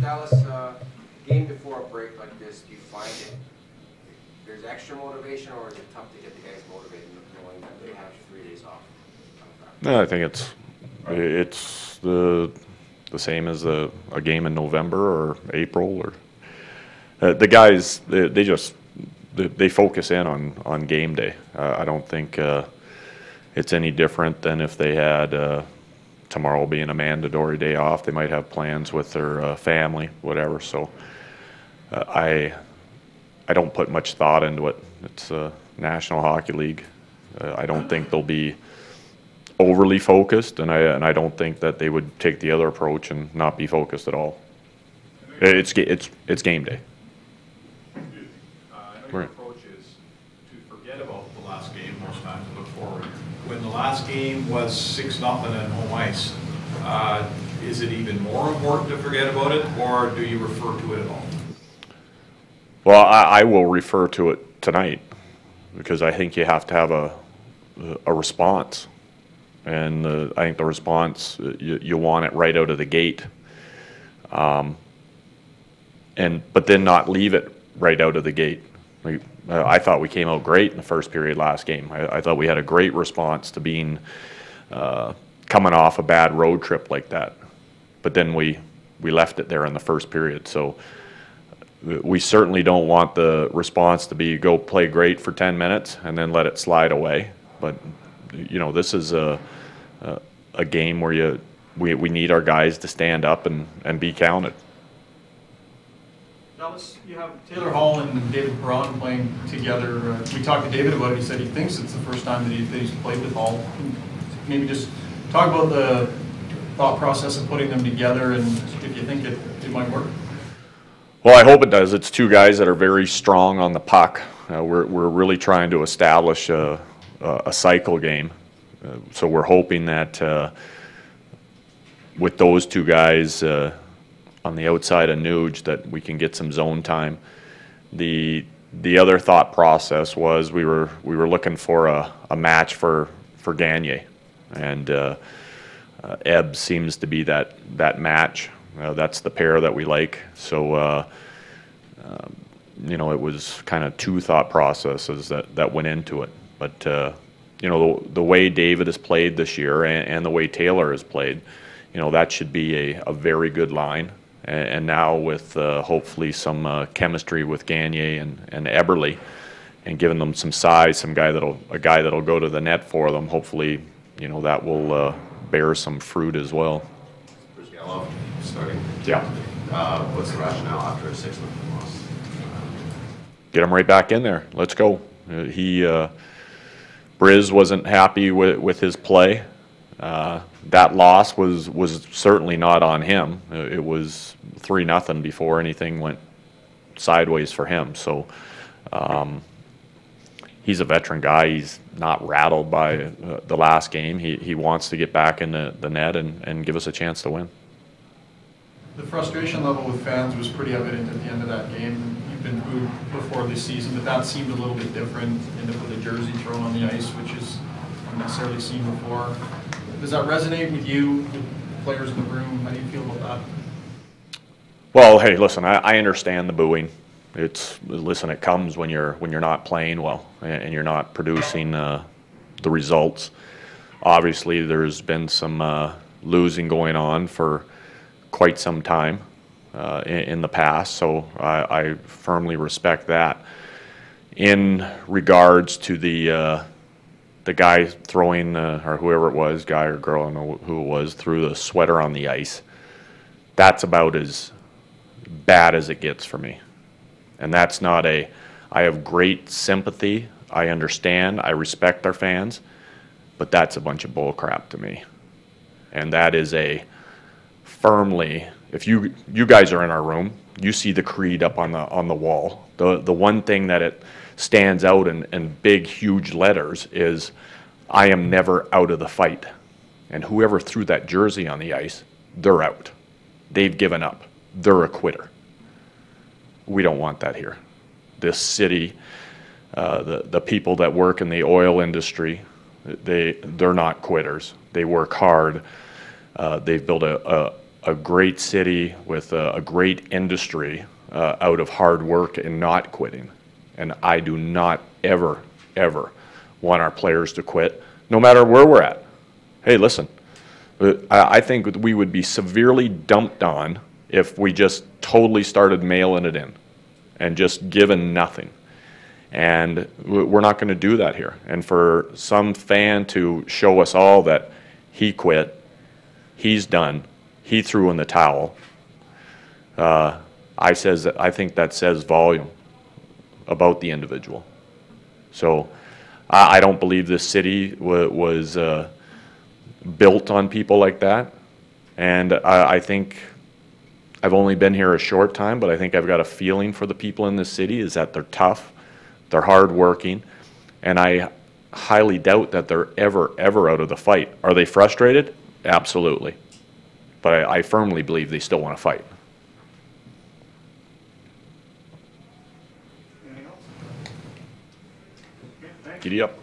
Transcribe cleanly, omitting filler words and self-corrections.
Dallas, game before a break like this, do you find there's extra motivation, or is it tough to get the guys motivated knowing that they have 3 days off? No, I think it's the same as a game in November or April, or the guys they focus in on game day. I don't think it's any different than if they had tomorrow being a mandatory day off. They might have plans with their family, whatever. So I don't put much thought into it. It's a National Hockey League. I don't think they'll be overly focused, and I don't think that they would take the other approach and not be focused at all. It's game day. I know your approach is to forget about the last game most times and look forward. When the last game was 6-0 at home ice, is it even more important to forget about it, or do you refer to it at all? Well, I will refer to it tonight, because I think you have to have a response. And I think the response, you want it right out of the gate. But then not leave it right out of the gate. I thought we came out great in the first period last game. I thought we had a great response to being coming off a bad road trip like that. But then we left it there in the first period. So we certainly don't want the response to be go play great for 10 minutes and then let it slide away. But this is a game where we need our guys to stand up and be counted. Dallas, you have Taylor Hall and David Perron playing together. We talked to David about it. He said he thinks it's the first time that he's played with Hall. Maybe just talk about the thought process of putting them together, and if you think it might work. Well, I hope it does. It's two guys that are very strong on the puck. We're really trying to establish a cycle game. So we're hoping that with those two guys on the outside of Nuge that we can get some zone time. The other thought process was we were looking for a match for Gagne, and Ebb seems to be that match. That's the pair that we like. So it was kind of two thought processes that went into it. But the way David has played this year and the way Taylor has played, that should be a very good line. And now with hopefully some chemistry with Gagne and Eberle, and giving them some size, a guy that'll go to the net for them. Hopefully, that will bear some fruit as well. Bruce Gallo starting. Yeah. What's the rationale after a 6-0 loss? Get him right back in there. Let's go. Briz wasn't happy with his play. That loss was certainly not on him. It was 3-0 before anything went sideways for him. So he's a veteran guy. He's not rattled by the last game. He wants to get back in the net and give us a chance to win. The frustration level with fans was pretty evident at the end of that game. You've been booed before this season, but that seemed a little bit different, ended up with a jersey thrown on the ice, which is not necessarily seen before. Does that resonate with you, the players in the room? How do you feel about that? Well, hey, listen, I understand the booing. It comes when you're not playing well and you're not producing the results. Obviously, there's been some losing going on for quite some time in the past, so I firmly respect that. In regards to the guy throwing, or whoever it was, guy or girl, I don't know who it was, threw the sweater on the ice, that's about as bad as it gets for me. And that's not I have great sympathy, I understand, I respect our fans, but that's a bunch of bull crap to me. And that is firmly, if you guys are in our room, you see the creed up on the wall. The one thing that it stands out in big, huge letters is, I am never out of the fight. And whoever threw that jersey on the ice, they're out. They've given up. They're a quitter. We don't want that here. This city, the people that work in the oil industry, they're not quitters. They work hard. They've built a a great city with a great industry out of hard work and not quitting. And I do not ever, ever want our players to quit, no matter where we're at. Hey, listen, I think we would be severely dumped on if we just totally started mailing it in and just giving nothing. And we're not going to do that here. And for some fan to show us all that he quit, he's done, he threw in the towel, I think that says volume about the individual. So I don't believe this city was built on people like that. And I think I've only been here a short time, but I think I've got a feeling for the people in this city is that they're tough, they're hardworking, and I highly doubt that they're ever out of the fight. Are they frustrated? Absolutely. But I firmly believe they still want to fight. Anything else? Okay, thanks. Giddy up.